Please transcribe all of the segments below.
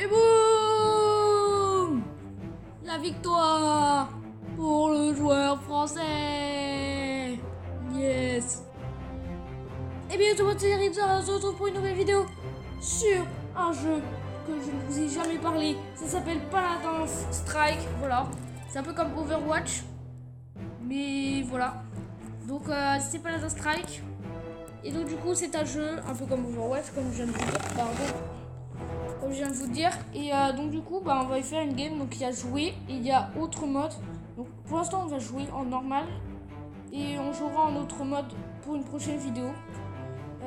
Et boum! La victoire pour le joueur français. Yes. Et bien, tout le monde, c'est Rizza. On se retrouve pour une nouvelle vidéo sur un jeu que je ne vous ai jamais parlé. Ça s'appelle Paladins Strike. Voilà. C'est un peu comme Overwatch. Mais voilà. Donc, c'est Paladins Strike. Et donc, du coup, c'est un jeu un peu comme Overwatch, comme je viens de vous dire. Comme je viens de vous dire. Et donc, du coup, on va y faire une game. Donc, il y a jouer et il y a autre mode. Donc, pour l'instant, on va jouer en normal. Et on jouera en autre mode pour une prochaine vidéo.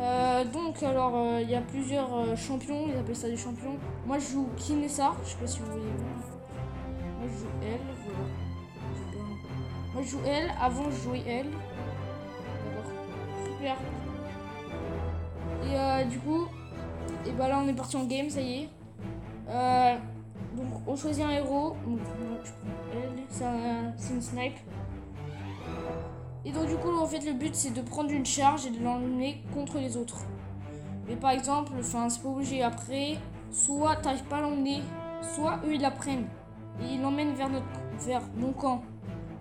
Il y a plusieurs champions, ils appellent ça des champions. Moi je joue Kinessa, je sais pas si vous voyez bien. Moi je joue elle, voilà. Moi je joue elle, avant je jouais elle. D'accord, super. Et du coup, et là on est parti en game, ça y est. Donc on choisit un héros. Donc moi je prends elle, c'est une snipe. Et donc du coup en fait le but c'est de prendre une charge et de l'emmener contre les autres. Mais par exemple, c'est pas obligé après, soit t'arrives pas à l'emmener, soit eux ils la prennent et ils l'emmènent vers mon camp.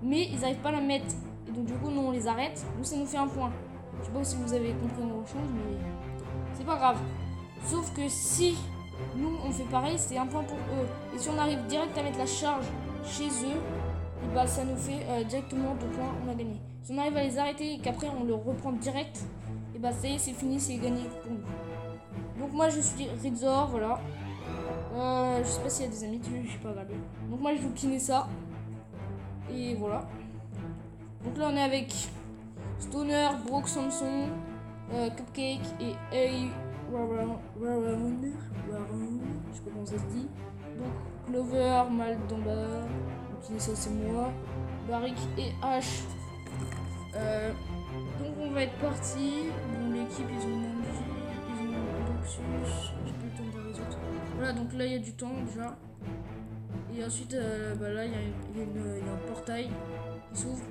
Mais ils n'arrivent pas à la mettre. Et donc du coup nous on les arrête, nous ça nous fait un point. Je sais pas si vous avez compris grand chose, mais c'est pas grave. Sauf que si nous on fait pareil, c'est un point pour eux. Et si on arrive direct à mettre la charge chez eux, et ça nous fait directement 2 points, on a gagné. Si on arrive à les arrêter et qu'après on le reprend direct, et ça y est, c'est fini, c'est gagné pour nous. Donc moi je suis Rizor, voilà. Je sais pas s'il y a des amis, je sais pas regardé. Donc moi je joue Kinessa. Et voilà. Donc là on est avec Stoner, Brooke Samson, Cupcake et A. Waron. Je sais pas comment ça se dit. Donc Clover, Maldamba. Donc Kinessa c'est moi. Barik et H. Donc on va être parti. Bon, l'équipe ils ont Manji, ils ont Doxus, j'ai plus le temps de dire les autres. Voilà, donc là il y a du temps déjà. Et ensuite là il y a un portail qui s'ouvre.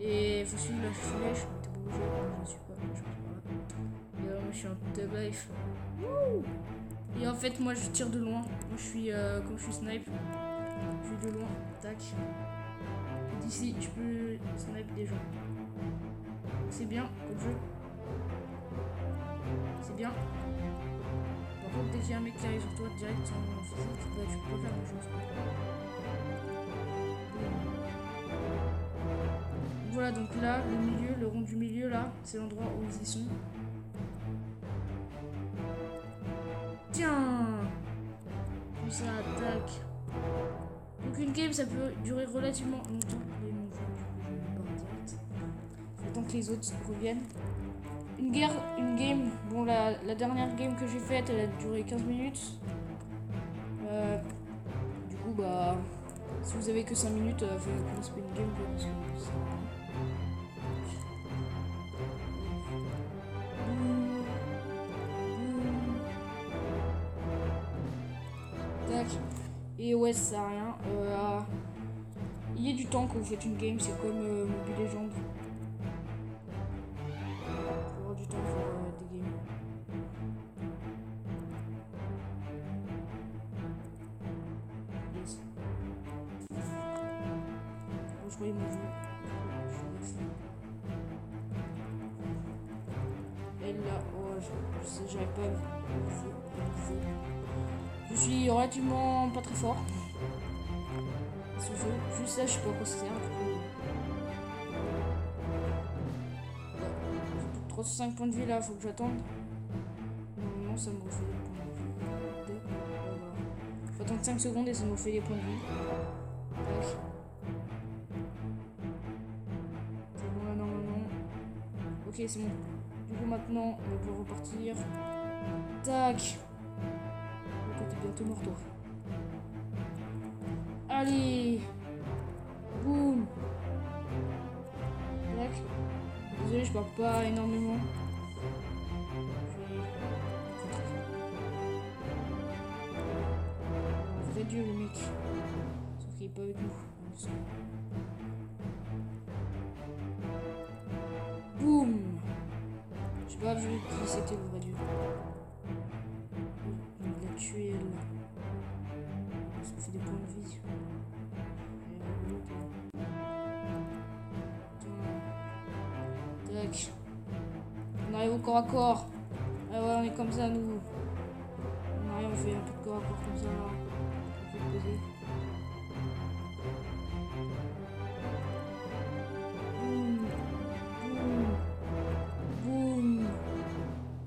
Et il faut suivre la flèche. T'es pas obligé, moi je ne suis pas, je passe par là. Et moi je suis un thug life. Et en fait moi je tire de loin. Moi je suis comme je suis snipe. Je suis de loin. Tac. D'ici tu peux snipe des gens. C'est bien comme jeu. C'est bien. Par contre, dès qu'il y a un mec qui arrive sur toi direct en physique, tu peux pas faire grand chose. Voilà, donc là, le milieu, le rond du milieu, là, c'est l'endroit où ils y sont. Tiens! Comme ça, attaque. Donc une game, ça peut durer relativement longtemps. Et mon jeu, je vais pas direct. Tant que les autres reviennent. Une game, bon la dernière game que j'ai faite elle a duré 15 minutes. Du coup si vous avez que 5 minutes, vous commencez pas une game parce que tac. Et ouais ça sert à rien. Il y a du temps quand vous faites une game, c'est comme Mobile Legends. Du temps pour des games. Yes. Bon, je voyais mon jeu. Elle là, je sais, j'arrive pas à viser. Je suis relativement pas très fort. Ce jeu, juste là, je sais pas à quoi ça sert. 305 points de vie là, faut que j'attende. Normalement ça me refait les points de vie. Voilà. Faut attendre 5 secondes et ça me refait les points de vie. Tac. C'est bon là normalement. Ok c'est bon. Du coup maintenant on va pouvoir repartir. Tac. Ok t'es bientôt mort toi. Allez. Boum. Tac. Désolé, je parle pas énormément. Vrai Dieu, le mec. Sauf qu'il est pas avec nous. Boum. J'ai pas vu qui c'était le vrai Dieu. Il l'a tué là. ça fait des points de vie. Tac. On arrive au corps à corps. Ah ouais, on est comme ça, nous. On arrive, on fait un peu de corps à corps comme ça, là. On peut poser. Boum. Boum.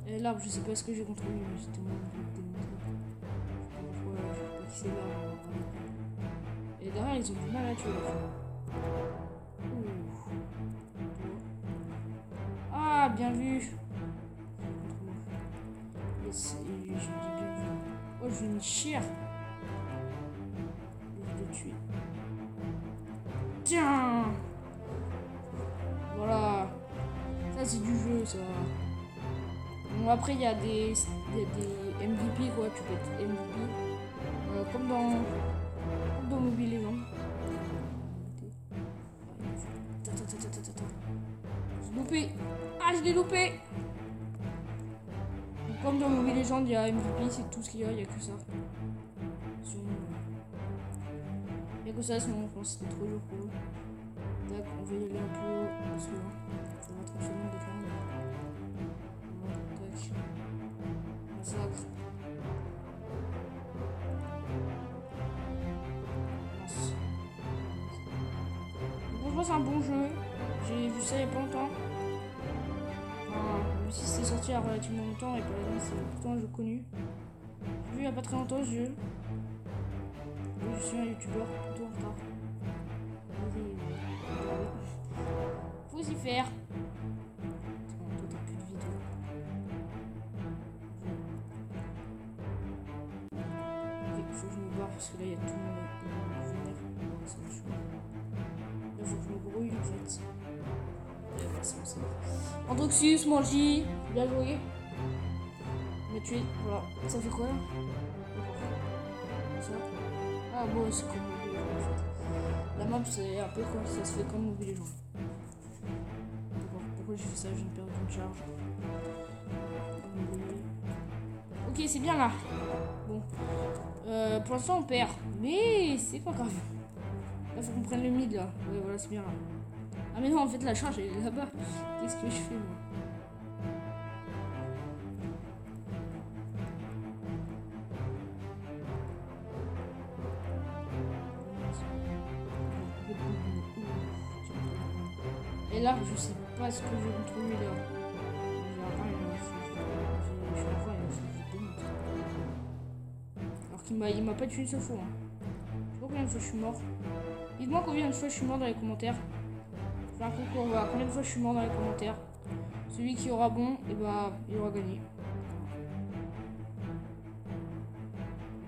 Et l'arbre, je sais pas ce que j'ai contre lui, mais j'ai tellement envie de démontrer. Je sais pas qui c'est l'arbre. Et derrière, ils ont du mal à tuer, là. Ah, bien vu. Yes, je dis bien vu. Oh, je vais me chier. Je vais le tuer. Tiens. Voilà. Ça, c'est du jeu, ça. Bon, après, il y a des MVP, quoi. Tu peux être MVP. Comme dans Mobile Legends. Attends. J'ai loupé. Ah, je l'ai loupé. Donc, comme dans Mobile Legends, il y a MVP, c'est tout ce qu'il y a, il n'y a que ça. Il n'y a que ça, sinon je pense que c'était trop dur pour eux. Tac, on va y aller un peu parce que là, ça va 30 secondes d'être là. Tac. Massacre. Mince. Donc, franchement, c'est un bon jeu. J'ai vu ça il n'y a pas longtemps. Enfin, même si c'est sorti il y a relativement longtemps et pas la c'est pourtant un jeu connu. J'ai vu il n'y a pas très longtemps ce jeu. Je suis un youtubeur plutôt en retard. Faut s'y faire. Toi t'as plus de vidéo. Ok, faut que je me barre parce que là il y a tout le monde qui va venir. Ça me chaud. Là faut que je me brouille en fait. C'est bon, c'est bon. Androxus, Manji, bien joué. On m'a tué, voilà. Ça fait quoi là? Ça. Ah bon, c'est comme Mobile Legends en fait. La map c'est un peu comme ça se fait comme Mobile Legends. Pourquoi j'ai fait ça? Je viens de perdre une charge. Ok, c'est bien là. Bon. Pour l'instant on perd. Mais c'est pas grave. Là faut qu'on prenne le mid là. Ouais voilà c'est bien là. Ah mais non en fait la charge elle est là-bas. Qu'est-ce que je fais moi? Et là, je sais pas ce que je vais contre lui là. J'ai rien, je démonte. Alors qu'il m'a pas tué une seule fois. Hein. Je sais pas combien de fois je suis mort. Dites-moi combien de fois je suis mort dans les commentaires. Je fais un concours, voilà, combien de fois je suis mort dans les commentaires. Celui qui aura bon, et bah il aura gagné.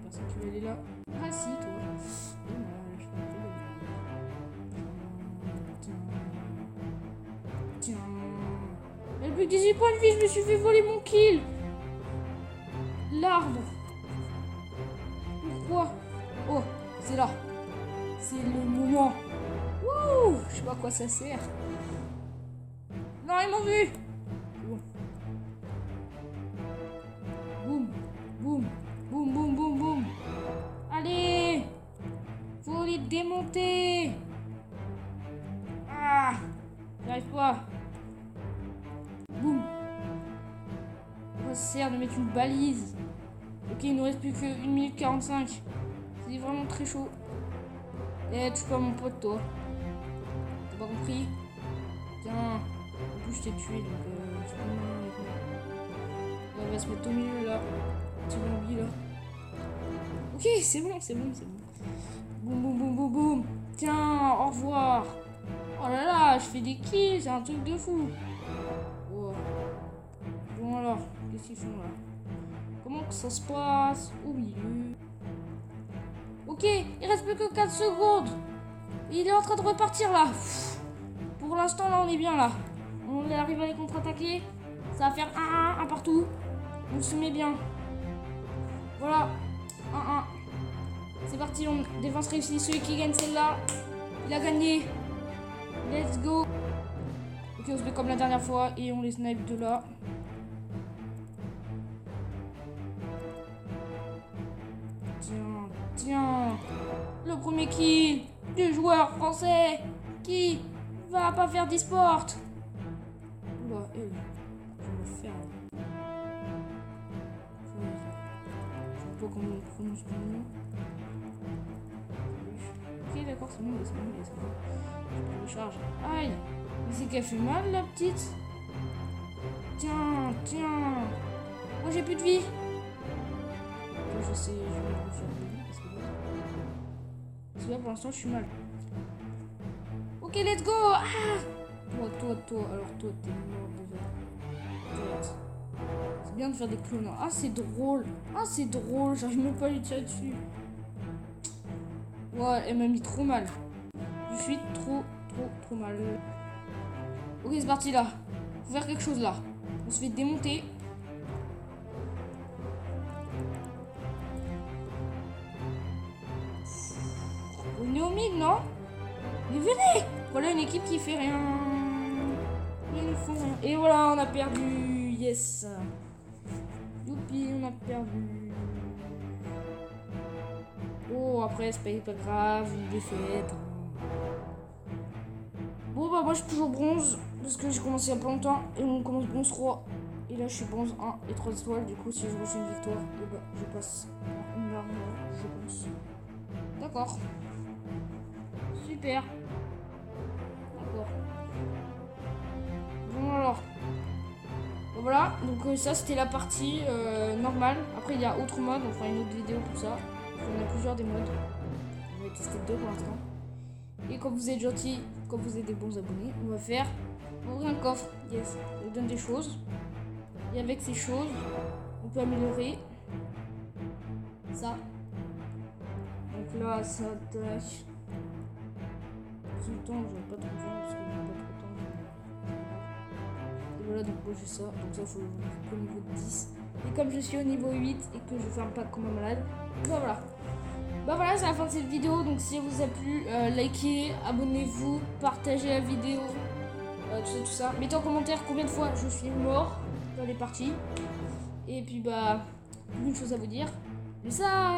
Personne qui va aller là. Ah si, toi. Elle plus que 18 points de vie, je me suis fait voler mon kill. L'arbre. Pourquoi? Oh, c'est là. C'est le moment. Wouh, je sais pas à quoi ça sert. Non, ils m'ont vu. Bon. Boum, boum, boum, boum, boum, boum. Allez. Faut les démonter. Ah, j'arrive pas. Boum. Pourquoi ça sert de mettre une balise? Ok, il nous reste plus que 1 minute 45. C'est vraiment très chaud. Eh, touche pas mon pote, toi. T'as pas compris? Tiens. En plus, je t'ai tué, donc je peux avec moi. On va se mettre au milieu, là. Petit zombie, là. Ok, c'est bon, c'est bon, c'est bon. Boum, boum, boum, boum, boum. Tiens, au revoir. Oh là là, je fais des kills, c'est un truc de fou. Oh. Bon alors, qu'est-ce qu'ils font là? Comment que ça se passe? Au milieu. Ok, il reste plus que 4 secondes. Il est en train de repartir là. Pour l'instant là on est bien là. On arrive à les contre-attaquer. Ça va faire 1-1, 1 partout. On se met bien. Voilà. 1-1. C'est parti, on défense réussie. Celui qui gagne celle-là, il a gagné. Let's go. Ok, on se met comme la dernière fois et on les snipe de là. Tiens, Tiens, le premier kill du joueur français qui va pas faire d'e-sport. Oula, je vais me faire. Je sais pas comment on prononce ton nom. Ok, d'accord, c'est bon, c'est bon, c'est bon. Je recharge. Aïe, mais c'est qu'elle fait mal la petite. Tiens, tiens. Moi j'ai plus de vie. Je sais, je vais me refaire de vie parce que là pour l'instant je suis mal. Ok, let's go. Ah, toi, alors toi t'es mort déjà. C'est bien de faire des clones. Ah c'est drôle. Ah c'est drôle, j'arrive même pas à lui tirer dessus. Ouais, elle m'a mis trop mal. Je suis trop mal. Ok, c'est parti là. Faut faire quelque chose là. On se fait démonter. On est au mid, non? Mais venez! Voilà une équipe qui fait rien. Ils ne font rien. Et voilà, on a perdu. Yes. Youpi, on a perdu. Oh, après, c'est pas grave. Une défaite. Bon, bah, moi, je suis toujours bronze. Parce que j'ai commencé il y a pas longtemps. Et on commence bronze 3. Et là, je suis bronze 1 et 3 étoiles. Du coup, si je refais une victoire, et bah, je passe en une larme, je pense. D'accord. Super. D'accord. Bon alors. Bon, voilà. Donc ça c'était la partie normale. Après il y a autre mode. On fera une autre vidéo pour ça. On a plusieurs des modes. On va tester 2 pour l'instant. Et quand vous êtes gentil, quand vous êtes des bons abonnés, on va faire ouvrir un coffre. Yes. Ça vous donne des choses. Et avec ces choses, on peut améliorer ça. Donc là ça attaque. Tout le temps, j'aurais pas trop besoin parce que j'ai pas trop de temps. Et voilà, donc moi j'ai ça. Donc ça, faut au niveau de 10. Et comme je suis au niveau 8 et que je fais un pack comme un malade, bah voilà. Bah voilà, c'est la fin de cette vidéo. Donc si elle vous a plu, likez, abonnez-vous, partagez la vidéo, tout ça. Mettez en commentaire combien de fois je suis mort dans les parties. Et puis bah, une chose à vous dire. Mais ça